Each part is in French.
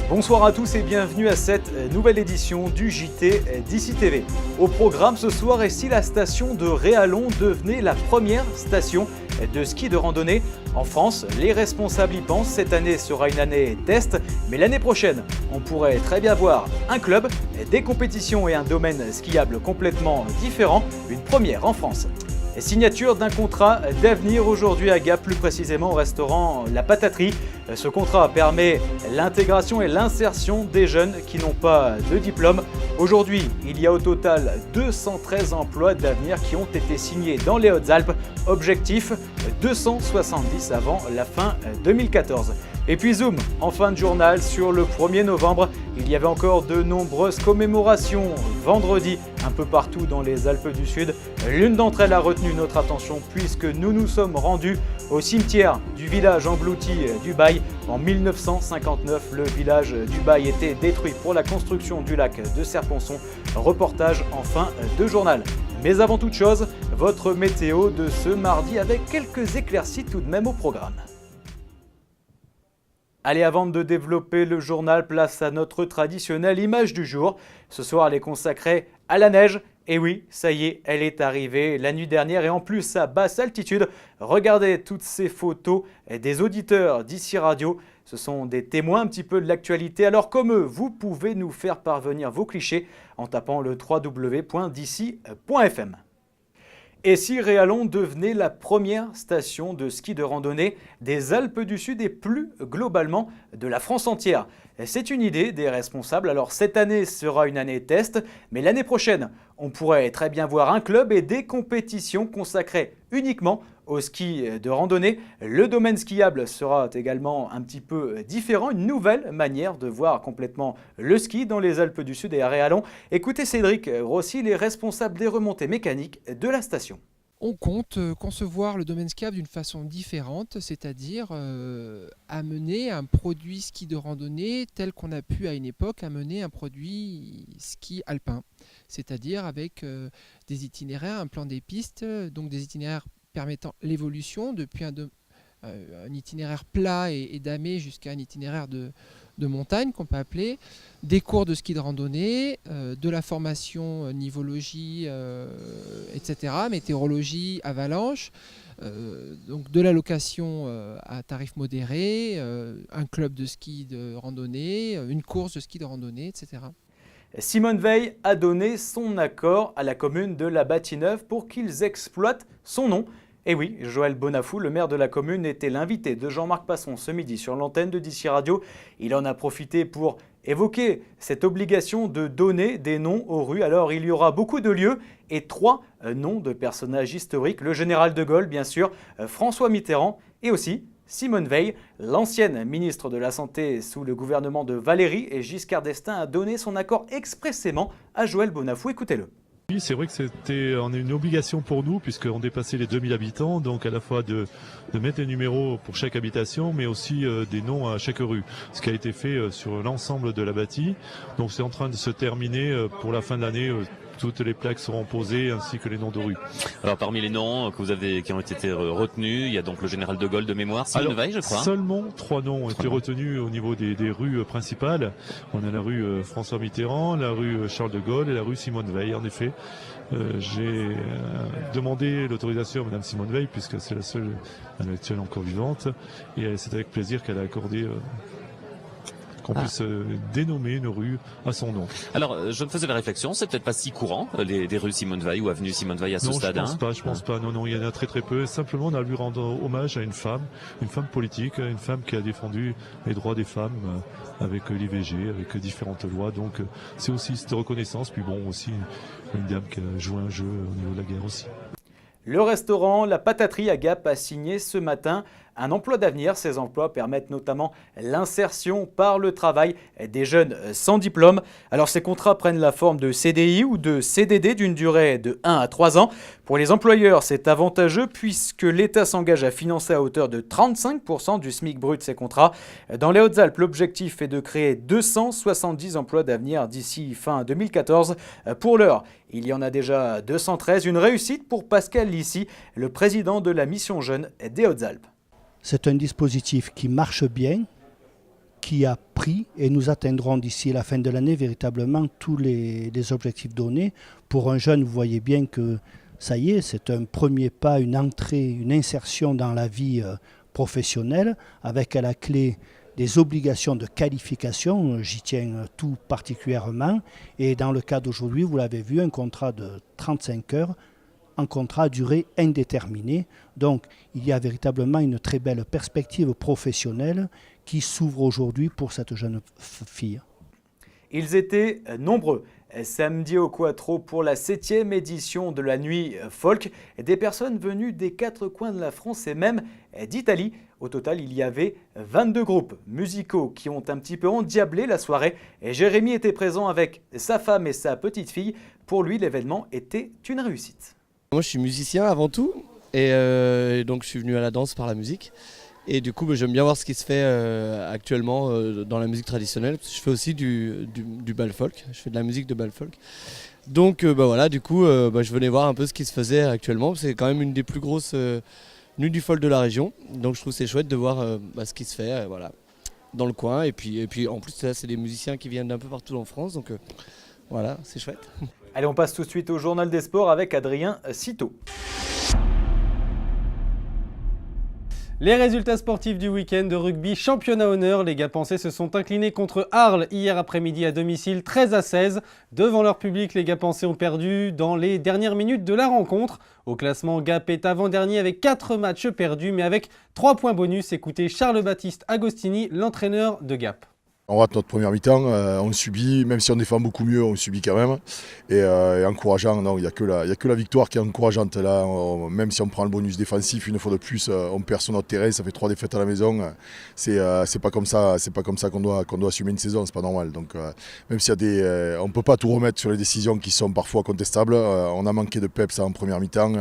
Bonsoir à tous et bienvenue à cette nouvelle édition du JT d'Ici TV. Au programme ce soir, et si la station de Réallon devenait la première station de ski de randonnée en France? Les responsables y pensent, cette année sera une année test, mais l'année prochaine, on pourrait très bien voir un club, des compétitions et un domaine skiable complètement différent, une première en France. Signature d'un contrat d'avenir aujourd'hui à Gap, plus précisément au restaurant La Pataterie. Ce contrat permet l'intégration et l'insertion des jeunes qui n'ont pas de diplôme. Aujourd'hui, il y a au total 213 emplois d'avenir qui ont été signés dans les Hautes-Alpes. Objectif, 270 avant la fin 2014. Et puis zoom, en fin de journal, sur le 1er novembre, il y avait encore de nombreuses commémorations vendredi, un peu partout dans les Alpes du Sud. L'une d'entre elles a retenu notre attention puisque nous nous sommes rendus au cimetière du village englouti du Bail. En 1959, le village du Bail était détruit pour la construction du lac de Serponçon. Reportage en fin de journal. Mais avant toute chose, votre météo de ce mardi avec quelques éclaircies tout de même au programme. Allez, avant de développer le journal, place à notre traditionnelle image du jour. Ce soir, elle est consacrée à la neige. Et oui, ça y est, elle est arrivée la nuit dernière et en plus à basse altitude. Regardez toutes ces photos des auditeurs d'Ici Radio. Ce sont des témoins un petit peu de l'actualité. Alors comme eux, vous pouvez nous faire parvenir vos clichés en tapant le www.dici.fm. Et si Réallon devenait la première station de ski de randonnée des Alpes du Sud et plus globalement de la France entière? C'est une idée des responsables. Alors cette année sera une année test, mais l'année prochaine, on pourrait très bien voir un club et des compétitions consacrées uniquement au ski de randonnée. Le domaine skiable sera également un petit peu différent, une nouvelle manière de voir complètement le ski dans les Alpes du Sud et à Réallon. Écoutez Cédric Rossi, les responsables des remontées mécaniques de la station. On compte concevoir le domaine skiable d'une façon différente, c'est-à-dire amener un produit ski de randonnée tel qu'on a pu à une époque amener un produit ski alpin, c'est-à-dire avec des itinéraires, un plan des pistes, donc des itinéraires permettant l'évolution depuis un itinéraire plat et damé jusqu'à un itinéraire de montagne qu'on peut appeler, des cours de ski de randonnée, de la formation nivologie, etc., météorologie, avalanche, donc de la location à tarif modéré, un club de ski de randonnée, une course de ski de randonnée, etc. Simone Veil a donné son accord à la commune de La Bâtie-Neuve pour qu'ils exploitent son nom. Et oui, Joël Bonafou, le maire de la commune, était l'invité de Jean-Marc Passon ce midi sur l'antenne de Dici Radio. Il en a profité pour évoquer cette obligation de donner des noms aux rues. Alors il y aura beaucoup de lieux et 3 noms de personnages historiques. Le général de Gaulle, bien sûr, François Mitterrand et aussi Simone Veil, l'ancienne ministre de la Santé sous le gouvernement de Valéry et Giscard d'Estaing, a donné son accord expressément à Joël Bonafou. Écoutez-le. Oui, c'est vrai que c'était une obligation pour nous puisqu'on dépassait les 2000 habitants, donc à la fois de mettre des numéros pour chaque habitation, mais aussi des noms à chaque rue, ce qui a été fait sur l'ensemble de la bâtie. Donc c'est en train de se terminer pour la fin de l'année. Toutes les plaques seront posées ainsi que les noms de rues. Alors parmi les noms qui ont été retenus, il y a donc le général de Gaulle de mémoire, Simone Veil je crois. Seulement 3 noms ont été retenus au niveau des rues principales. On a la rue François Mitterrand, la rue Charles de Gaulle et la rue Simone Veil. En effet, j'ai demandé l'autorisation à Madame Simone Veil puisque c'est la seule à l'heure actuelle encore vivante et c'est avec plaisir qu'elle a accordé qu'on puisse dénommer une rue à son nom. Alors, je me faisais la réflexion, c'est peut-être pas si courant, des rues Simone Veil ou avenue Simone Veil à ce stade. Non, je pense pas. Non, il y en a très peu. Simplement, on a lui rendre hommage à une femme politique, une femme qui a défendu les droits des femmes avec l'IVG, avec différentes lois. Donc, c'est aussi cette reconnaissance. Puis bon, aussi une dame qui a joué un jeu au niveau de la guerre aussi. Le restaurant La Pataterie à Gap a signé ce matin un emploi d'avenir. Ces emplois permettent notamment l'insertion par le travail des jeunes sans diplôme. Alors ces contrats prennent la forme de CDI ou de CDD d'une durée de 1 à 3 ans. Pour les employeurs, c'est avantageux puisque l'État s'engage à financer à hauteur de 35% du SMIC brut ces contrats. Dans les Hautes-Alpes, l'objectif est de créer 270 emplois d'avenir d'ici fin 2014. Pour l'heure, il y en a déjà 213. Une réussite pour Pascal Lissy, le président de la mission jeune des Hautes-Alpes. C'est un dispositif qui marche bien, qui a pris et nous atteindrons d'ici la fin de l'année véritablement tous les objectifs donnés. Pour un jeune, vous voyez bien que ça y est, c'est un premier pas, une entrée, une insertion dans la vie professionnelle avec à la clé des obligations de qualification, j'y tiens tout particulièrement. Et dans le cas d'aujourd'hui, vous l'avez vu, un contrat de 35 heures, un contrat à durée indéterminée. Donc il y a véritablement une très belle perspective professionnelle qui s'ouvre aujourd'hui pour cette jeune fille. Ils étaient nombreux. Samedi au Quattro pour la 7e édition de la nuit folk. Des personnes venues des 4 coins de la France et même d'Italie. Au total, il y avait 22 groupes musicaux qui ont un petit peu endiablé la soirée. Et Jérémy était présent avec sa femme et sa petite fille. Pour lui, l'événement était une réussite. Moi, je suis musicien avant tout. Et donc, je suis venu à la danse par la musique. Et du coup, j'aime bien voir ce qui se fait actuellement dans la musique traditionnelle. Parce que je fais aussi du bal folk, je fais de la musique de bal folk. Donc voilà, du coup, je venais voir un peu ce qui se faisait actuellement. C'est quand même une des plus grosses nuits du folk de la région. Donc je trouve c'est chouette de voir ce qui se fait voilà, dans le coin. Et puis en plus, là, c'est des musiciens qui viennent d'un peu partout en France. Donc voilà, c'est chouette. Allez, on passe tout de suite au Journal des Sports avec Adrien Citeau. Les résultats sportifs du week-end de rugby championnat honneur, les Gapençais se sont inclinés contre Arles hier après-midi à domicile 13-16. Devant leur public, les Gapençais ont perdu dans les dernières minutes de la rencontre. Au classement, Gap est avant-dernier avec 4 matchs perdus mais avec 3 points bonus. Écoutez Charles-Baptiste Agostini, l'entraîneur de Gap. On rate notre première mi-temps, on subit, même si on défend beaucoup mieux, on subit quand même. Et encourageant, non, il n'y a que la victoire qui est encourageante. Là, même si on prend le bonus défensif, une fois de plus, on perd sur notre terrain, ça fait 3 défaites à la maison. C'est pas comme ça qu'on doit assumer une saison, c'est pas normal. Donc même s'il y a on ne peut pas tout remettre sur les décisions qui sont parfois contestables. On a manqué de peps en première mi-temps,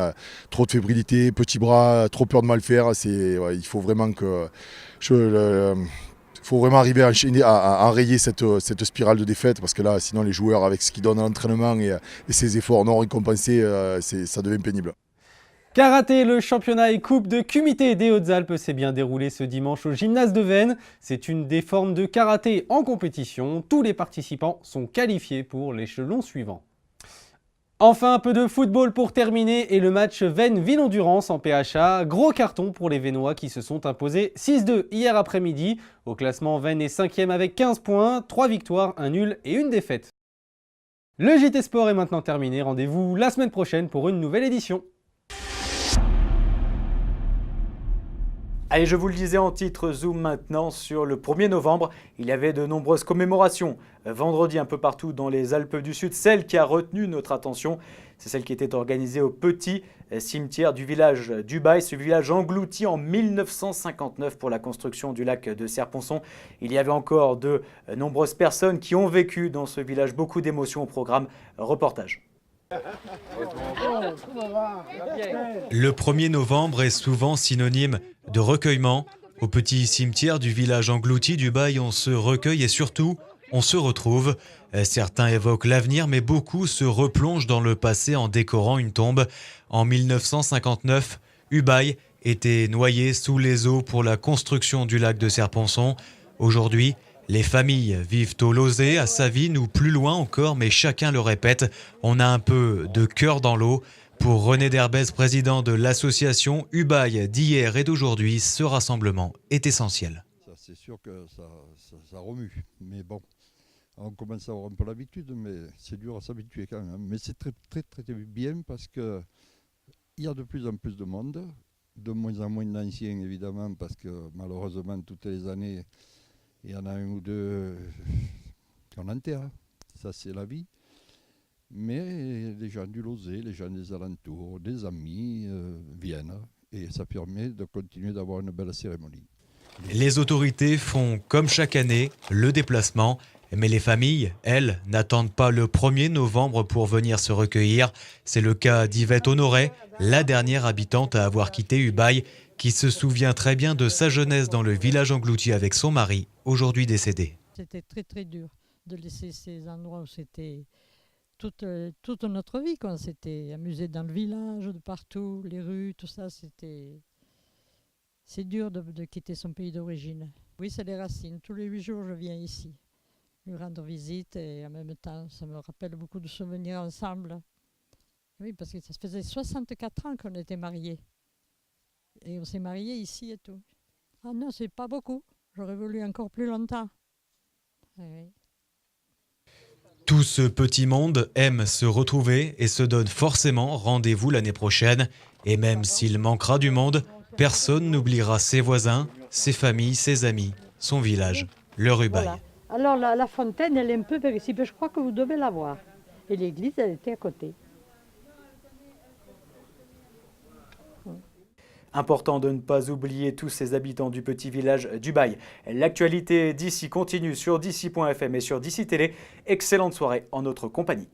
trop de fébrilité, petits bras, trop peur de mal faire. Il faut vraiment que il faut vraiment arriver à enrayer cette spirale de défaite parce que là, sinon les joueurs, avec ce qu'ils donnent à l'entraînement et ces efforts non récompensés, ça devient pénible. Karaté, le championnat et coupe de Kumité des Hautes-Alpes s'est bien déroulé ce dimanche au gymnase de Veynes. C'est une des formes de karaté en compétition. Tous les participants sont qualifiés pour l'échelon suivant. Enfin, un peu de football pour terminer et le match Veynes-Ville-Endurance en PHA. Gros carton pour les Vénois qui se sont imposés 6-2 hier après-midi. Au classement, Veynes est 5e avec 15 points, 3 victoires, 1 nul et 1 défaite. Le JT Sport est maintenant terminé. Rendez-vous la semaine prochaine pour une nouvelle édition. Allez, je vous le disais en titre, zoom maintenant sur le 1er novembre. Il y avait de nombreuses commémorations. Vendredi, un peu partout dans les Alpes du Sud, celle qui a retenu notre attention, c'est celle qui était organisée au petit cimetière du village d'Ubaye, ce village englouti en 1959 pour la construction du lac de Serponçon. Il y avait encore de nombreuses personnes qui ont vécu dans ce village, beaucoup d'émotions au programme. Reportage. Le 1er novembre est souvent synonyme de recueillement. Au petit cimetière du village englouti d'Ubaye, on se recueille et surtout, on se retrouve. Certains évoquent l'avenir, mais beaucoup se replongent dans le passé en décorant une tombe. En 1959, Ubaye était noyé sous les eaux pour la construction du lac de Serponçon. Aujourd'hui, les familles vivent au Lozé, à Savines ou plus loin encore, mais chacun le répète, on a un peu de cœur dans l'eau. Pour René Derbez, président de l'association Ubaye d'hier et d'aujourd'hui, ce rassemblement est essentiel. C'est sûr que ça remue, mais bon, on commence à avoir un peu l'habitude, mais c'est dur à s'habituer quand même. Mais c'est très, très, très bien parce qu'il y a de plus en plus de monde, de moins en moins d'anciens évidemment, parce que malheureusement toutes les années, il y en a un ou deux qu'on enterre, ça c'est la vie. Mais les gens du Lozé, les gens des alentours, des amis viennent et ça permet de continuer d'avoir une belle cérémonie. Les autorités font, comme chaque année, le déplacement. Mais les familles, elles, n'attendent pas le 1er novembre pour venir se recueillir. C'est le cas d'Yvette Honoré, la dernière habitante à avoir quitté Ubaye, qui se souvient très bien de sa jeunesse dans le village englouti avec son mari, aujourd'hui décédé. C'était très très dur de laisser ces endroits où c'était toute notre vie. On s'était amusé dans le village, de partout, les rues, tout ça, c'était C'est dur de quitter son pays d'origine. Oui, c'est les racines. Tous les 8 jours, je viens ici, lui rendre visite et en même temps, ça me rappelle beaucoup de souvenirs ensemble. Oui, parce que ça faisait 64 ans qu'on était mariés. Et on s'est mariés ici et tout. Ah non, c'est pas beaucoup. J'aurais voulu encore plus longtemps. Oui. Tout ce petit monde aime se retrouver et se donne forcément rendez-vous l'année prochaine. Et même s'il manquera du monde, personne n'oubliera ses voisins, ses familles, ses amis, son village, le Rubaille. Voilà. Alors la fontaine, elle est un peu vers ici, mais je crois que vous devez la voir. Et l'église, elle était à côté. Important de ne pas oublier tous ces habitants du petit village d'Ubaye. L'actualité d'ici continue sur d'ici.fm et sur d'ici télé. Excellente soirée en notre compagnie.